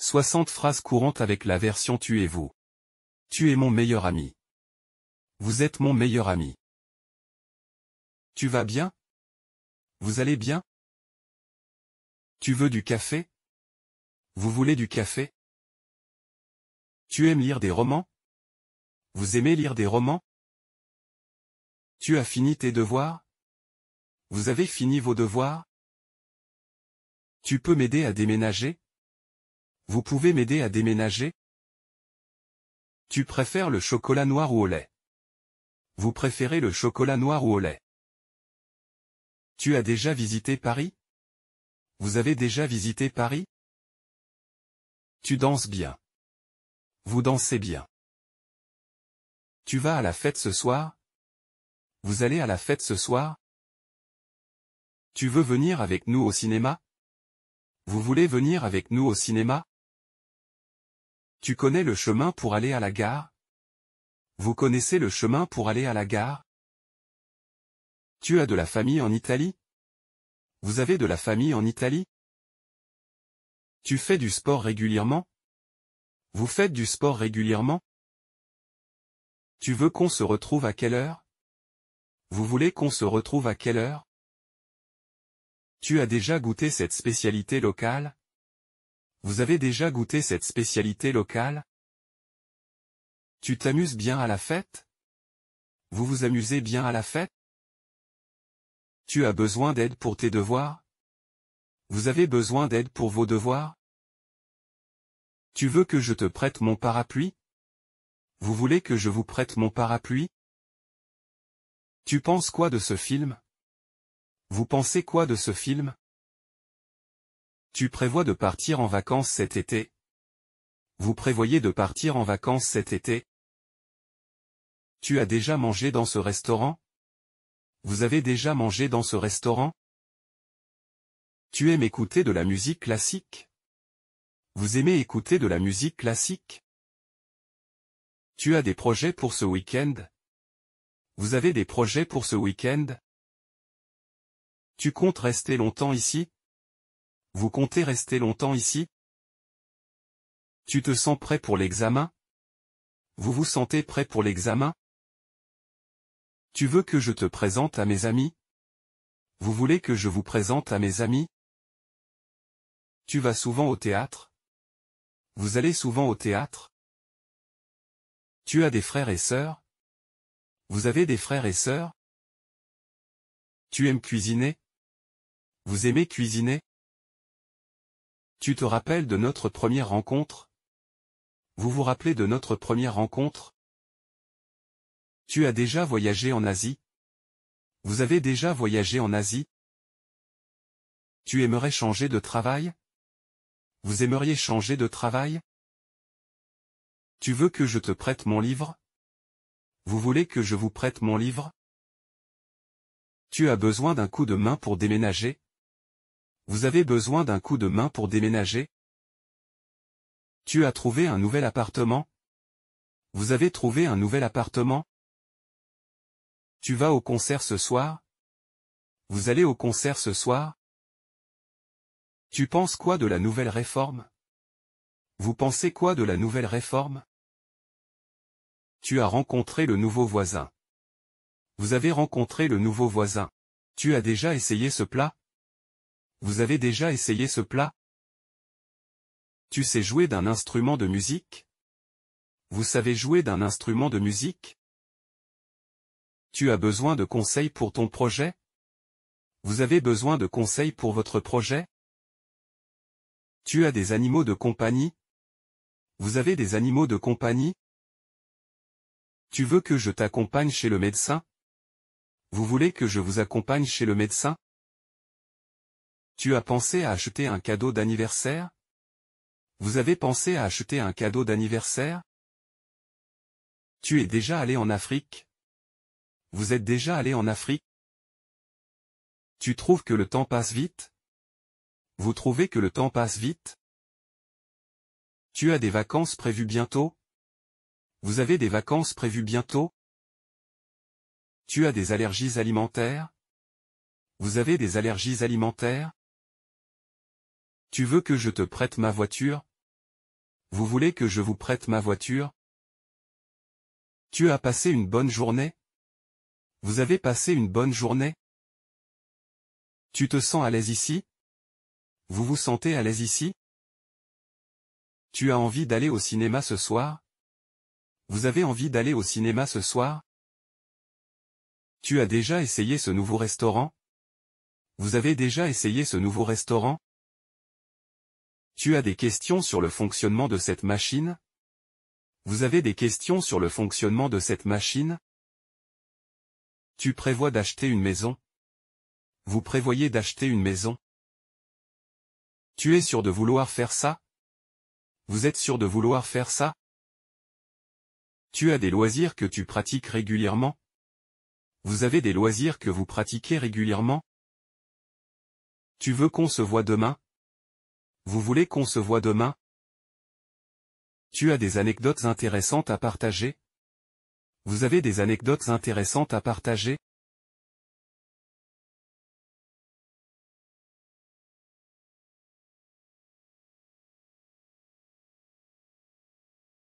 60 phrases courantes avec la version tu et vous. Tu es mon meilleur ami. Vous êtes mon meilleur ami. Tu vas bien? Vous allez bien? Tu veux du café? Vous voulez du café? Tu aimes lire des romans? Vous aimez lire des romans? Tu as fini tes devoirs? Vous avez fini vos devoirs? Tu peux m'aider à déménager? Vous pouvez m'aider à déménager? Tu préfères le chocolat noir ou au lait? Vous préférez le chocolat noir ou au lait? Tu as déjà visité Paris? Vous avez déjà visité Paris? Tu danses bien. Vous dansez bien. Tu vas à la fête ce soir? Vous allez à la fête ce soir? Tu veux venir avec nous au cinéma? Vous voulez venir avec nous au cinéma? Tu connais le chemin pour aller à la gare? Vous connaissez le chemin pour aller à la gare? Tu as de la famille en Italie? Vous avez de la famille en Italie? Tu fais du sport régulièrement? Vous faites du sport régulièrement? Tu veux qu'on se retrouve à quelle heure? Vous voulez qu'on se retrouve à quelle heure? Tu as déjà goûté cette spécialité locale? Vous avez déjà goûté cette spécialité locale? Tu t'amuses bien à la fête? Vous vous amusez bien à la fête? Tu as besoin d'aide pour tes devoirs? Vous avez besoin d'aide pour vos devoirs? Tu veux que je te prête mon parapluie? Vous voulez que je vous prête mon parapluie? Tu penses quoi de ce film? Vous pensez quoi de ce film? Tu prévois de partir en vacances cet été? Vous prévoyez de partir en vacances cet été? Tu as déjà mangé dans ce restaurant? Vous avez déjà mangé dans ce restaurant? Tu aimes écouter de la musique classique? Vous aimez écouter de la musique classique? Tu as des projets pour ce week-end? Vous avez des projets pour ce week-end? Tu comptes rester longtemps ici? Vous comptez rester longtemps ici? Tu te sens prêt pour l'examen? Vous vous sentez prêt pour l'examen? Tu veux que je te présente à mes amis? Vous voulez que je vous présente à mes amis? Tu vas souvent au théâtre? Vous allez souvent au théâtre? Tu as des frères et sœurs? Vous avez des frères et sœurs? Tu aimes cuisiner? Vous aimez cuisiner? Tu te rappelles de notre première rencontre? Vous vous rappelez de notre première rencontre? Tu as déjà voyagé en Asie? Vous avez déjà voyagé en Asie? Tu aimerais changer de travail? Vous aimeriez changer de travail? Tu veux que je te prête mon livre? Vous voulez que je vous prête mon livre? Tu as besoin d'un coup de main pour déménager? Vous avez besoin d'un coup de main pour déménager? Tu as trouvé un nouvel appartement? Vous avez trouvé un nouvel appartement? Tu vas au concert ce soir? Vous allez au concert ce soir? Tu penses quoi de la nouvelle réforme? Vous pensez quoi de la nouvelle réforme? Tu as rencontré le nouveau voisin. Vous avez rencontré le nouveau voisin. Tu as déjà essayé ce plat? Vous avez déjà essayé ce plat? Tu sais jouer d'un instrument de musique? Vous savez jouer d'un instrument de musique? Tu as besoin de conseils pour ton projet? Vous avez besoin de conseils pour votre projet? Tu as des animaux de compagnie? Vous avez des animaux de compagnie? Tu veux que je t'accompagne chez le médecin? Vous voulez que je vous accompagne chez le médecin? Tu as pensé à acheter un cadeau d'anniversaire? Vous avez pensé à acheter un cadeau d'anniversaire? Tu es déjà allé en Afrique? Vous êtes déjà allé en Afrique? Tu trouves que le temps passe vite? Vous trouvez que le temps passe vite? Tu as des vacances prévues bientôt? Vous avez des vacances prévues bientôt? Tu as des allergies alimentaires? Vous avez des allergies alimentaires? Tu veux que je te prête ma voiture? Vous voulez que je vous prête ma voiture? Tu as passé une bonne journée? Vous avez passé une bonne journée? Tu te sens à l'aise ici? Vous vous sentez à l'aise ici? Tu as envie d'aller au cinéma ce soir? Vous avez envie d'aller au cinéma ce soir? Tu as déjà essayé ce nouveau restaurant? Vous avez déjà essayé ce nouveau restaurant? Tu as des questions sur le fonctionnement de cette machine? Vous avez des questions sur le fonctionnement de cette machine? Tu prévois d'acheter une maison? Vous prévoyez d'acheter une maison? Tu es sûr de vouloir faire ça? Vous êtes sûr de vouloir faire ça? Tu as des loisirs que tu pratiques régulièrement? Vous avez des loisirs que vous pratiquez régulièrement? Tu veux qu'on se voit demain? Vous voulez qu'on se voit demain? Tu as des anecdotes intéressantes à partager? Vous avez des anecdotes intéressantes à partager?